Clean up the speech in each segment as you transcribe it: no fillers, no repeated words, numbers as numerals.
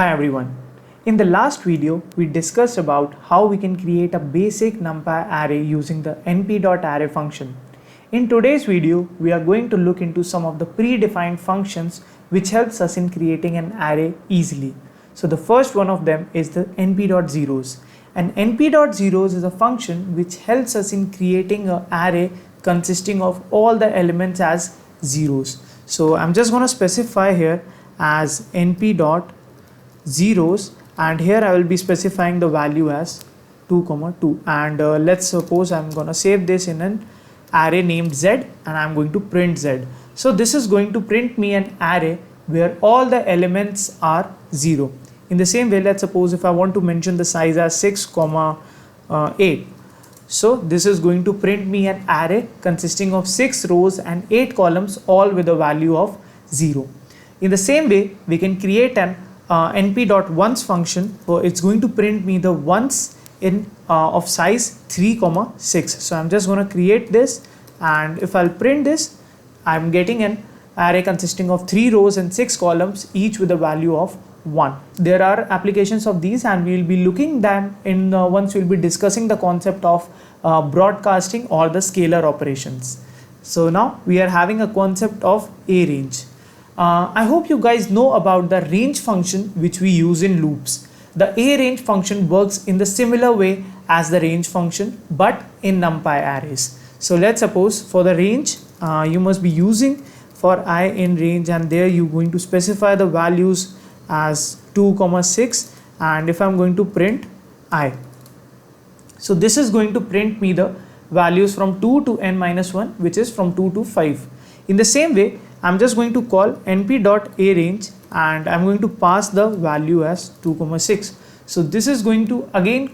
Hi everyone. In the last video, we discussed about how we can create a basic NumPy array using the np.array function. In today's video, we are going to look into some of the predefined functions which helps us in creating an array easily. So the first one of them is the np.zeros. And np.zeros is a function which helps us in creating an array consisting of all the elements as zeros. So I'm just going to specify here as np.zeros, and here I will be specifying the value as 2, and let's suppose I'm going to save this in an array named z, and I'm going to print z. So this is going to print me an array where all the elements are 0. In the same way, let's suppose if I want to mention the size as 6, 8. So this is going to print me an array consisting of 6 rows and 8 columns, all with a value of 0. In the same way, we can create an np.ones function. So it's going to print me the ones in of size 3, 6. So I'm just going to create this, and if I'll print this, I'm getting an array consisting of 3 rows and 6 columns, each with a value of 1. There are applications of these, and we will be looking them in once we'll be discussing the concept of broadcasting or the scalar operations. So now we are having a concept of arange. I hope you guys know about the range function which we use in loops. The arange function works in the similar way as the range function, but in NumPy arrays. So let's suppose for the range, you must be using for I in range, and there you're going to specify the values as 2, 6, and if I'm going to print I. So this is going to print me the values from 2 to n-1, which is from 2 to 5. In the same way, I'm just going to call np.arange, and I'm going to pass the value as 2, 6. So this is going to again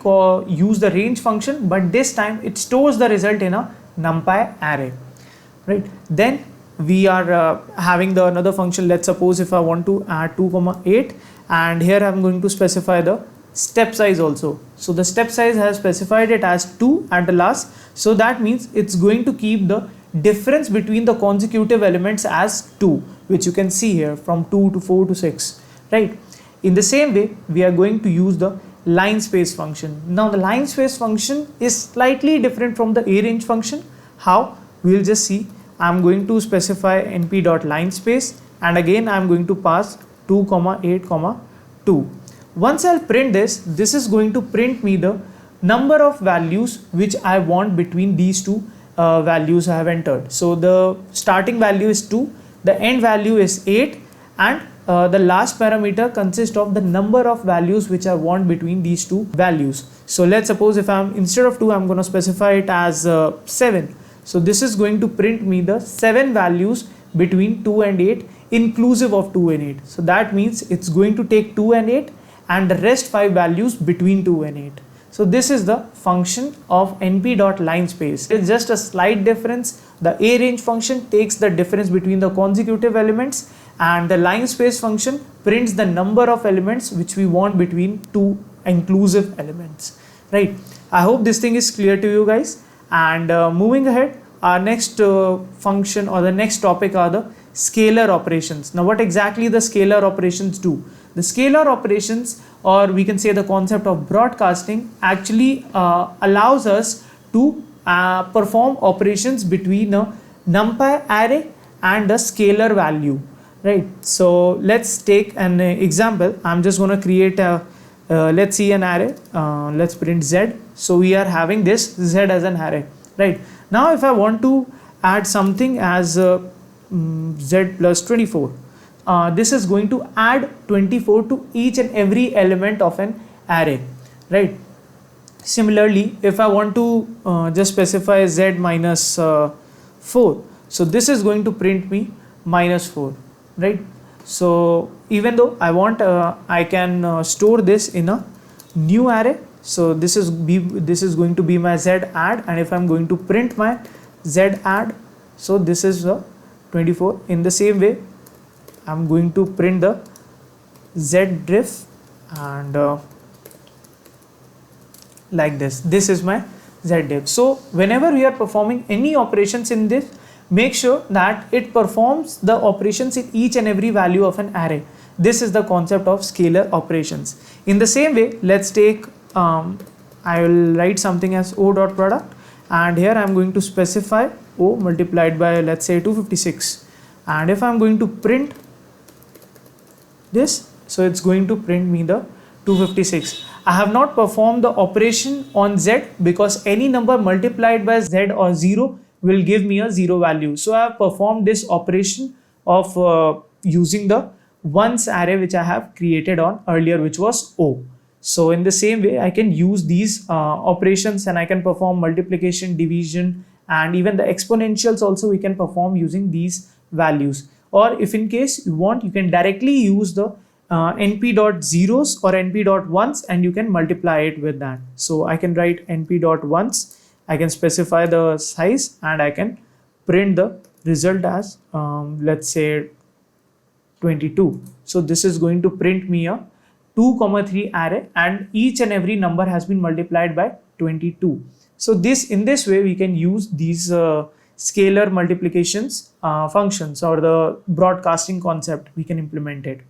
use the range function, but this time it stores the result in a NumPy array, right? Then we are having the another function. Let's suppose if I want to add 2, 8, and here I'm going to specify the step size also. So the step size has specified it as 2 at the last, so that means it's going to keep the difference between the consecutive elements as 2, which you can see here from 2 to 4 to 6, right? In the same way, we are going to use the linspace function. Now the linspace function is slightly different from the arange function. How? We'll just see. I'm going to specify np.linspace, and again I'm going to pass 2, 8, 2. Once I'll print this, this is going to print me the number of values which I want between these two values I have entered. So the starting value is 2, the end value is 8, and the last parameter consists of the number of values which I want between these two values. So let's suppose if I'm instead of 2, I'm going to specify it as 7. So this is going to print me the 7 values between 2 and 8, inclusive of 2 and 8. So that means it's going to take 2 and 8 and the rest 5 values between 2 and 8. So this is the function of np.linspace. It's just a slight difference. The arange function takes the difference between the consecutive elements, and the linspace function prints the number of elements which we want between two inclusive elements, right? I hope this thing is clear to you guys. And moving ahead, our next function or the next topic are the scalar operations. Now what exactly the scalar operations do? The scalar operations, or we can say the concept of broadcasting, actually allows us to perform operations between a NumPy array and a scalar value, right? So let's take an example. I'm just going to create a let's see an array. Let's print z. So we are having this z as an array, right? Now if I want to add something as z plus 24, this is going to add 24 to each and every element of an array, right? Similarly, if I want to just specify z minus 4, so this is going to print me minus 4, right? So even though I want, I can store this in a new array. So this is going to be my z add, and if I'm going to print my z add, so this is the 24. In the same way, I'm going to print the zdiff, and like this. This is my zdiff. So whenever we are performing any operations in this, make sure that it performs the operations in each and every value of an array. this is the concept of scalar operations. In the same way, let's take, I will write something as O dot product, and here I am going to specify O multiplied by, let's say, 256. And if I am going to print this, so it's going to print me the 256. I have not performed the operation on Z because any number multiplied by Z or 0 will give me a 0 value. So I have performed this operation of using the ones array which I have created on earlier, which was O. So in the same way, I can use these operations, and I can perform multiplication, division, and even the exponentials also we can perform using these values. Or if in case you want, you can directly use the np.zeros or np.ones, and you can multiply it with that. So I can write np.ones, I can specify the size, and I can print the result as let's say 22. So this is going to print me a 2,3 array, and each and every number has been multiplied by 22. So in this way we can use these scalar multiplications functions, or the broadcasting concept, we can implement it.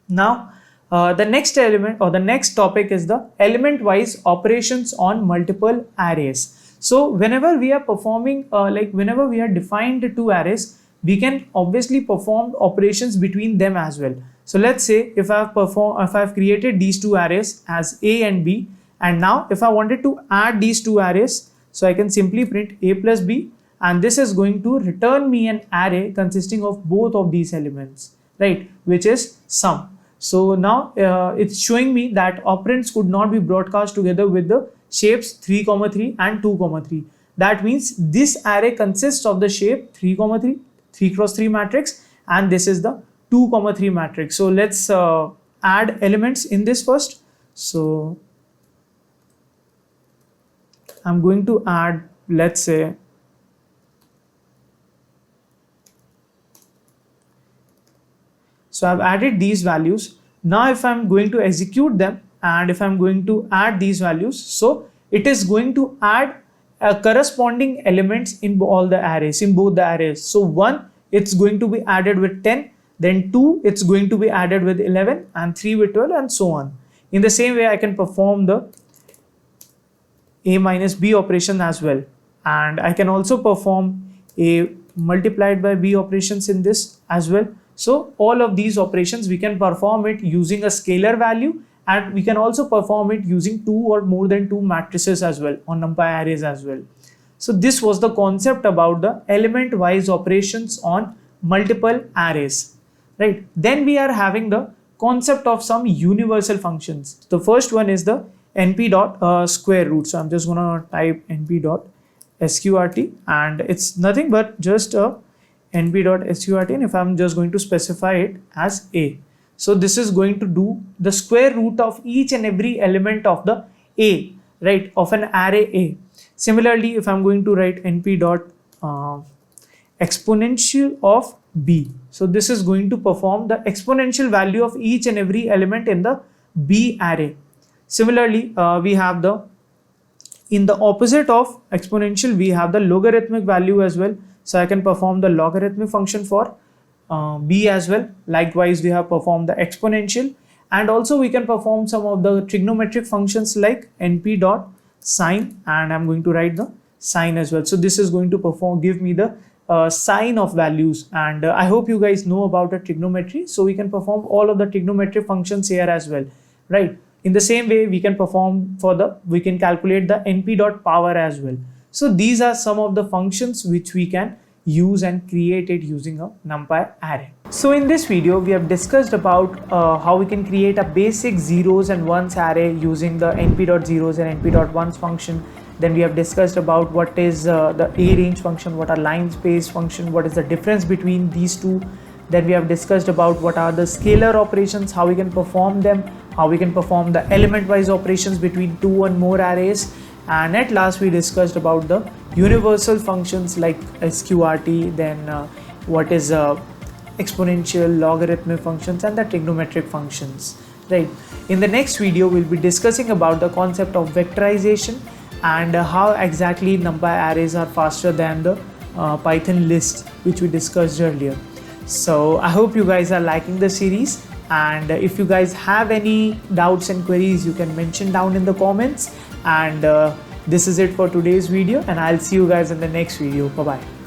Now the next element or the next topic is the element wise operations on multiple arrays. So whenever we are performing whenever we are defined two arrays, we can obviously perform operations between them as well. So let's say if I've created these two arrays as A and B, and now if I wanted to add these two arrays, so I can simply print A plus B, and this is going to return me an array consisting of both of these elements, right, which is sum. So now it's showing me that operands could not be broadcast together with the shapes 3, 3 and 2, 3. That means this array consists of the shape 3, 3, 3 cross 3 matrix, and this is the 2, 3 matrix. So let's add elements in this first. So I'm going to add, let's say, so I've added these values. Now if I'm going to execute them, and if I'm going to add these values, so it is going to add corresponding elements in all the arrays, in both the arrays. So 1, it's going to be added with 10, then 2, it's going to be added with 11, and 3 with 12, and so on. In the same way, I can perform the A minus B operation as well, and I can also perform A multiplied by B operations in this as well. So all of these operations we can perform it using a scalar value, and we can also perform it using 2 or more than 2 matrices as well, on NumPy arrays as well. So this was the concept about the element wise operations on multiple arrays, right? Then we are having the concept of some universal functions. The first one is the np.square root. So I'm just gonna type np.sqrt, and it's nothing but just a np.sqrt, and if I'm just going to specify it as A. So this is going to do the square root of each and every element of the A, right, of an array A. Similarly, if I'm going to write np.exponential of B, so this is going to perform the exponential value of each and every element in the B array. Similarly, we have in the opposite of exponential, we have the logarithmic value as well. So I can perform the logarithmic function for B as well. Likewise, we have performed the exponential, and also we can perform some of the trigonometric functions like np.sine, and I'm going to write the sine as well. So this is going to give me the sine of values, and I hope you guys know about the trigonometry. So we can perform all of the trigonometric functions here as well, right? In the same way, we can we can calculate the np.power as well. So these are some of the functions which we can use and create it using a NumPy array. So in this video, we have discussed about how we can create a basic zeros and ones array using the np.zeros and np.ones function. Then we have discussed about what is the arange function, what are linspace function, what is the difference between these two. Then we have discussed about what are the scalar operations, how we can perform them, how we can perform the element wise operations between 2 and more arrays. And at last we discussed about the universal functions like SQRT, then what is exponential, logarithmic functions, and the trigonometric functions, right? In the next video, we'll be discussing about the concept of vectorization and how exactly NumPy arrays are faster than the Python lists which we discussed earlier. So I hope you guys are liking the series, And if you guys have any doubts and queries, you can mention down in the comments. And this is it for today's video, and I'll see you guys in the next video. Bye bye.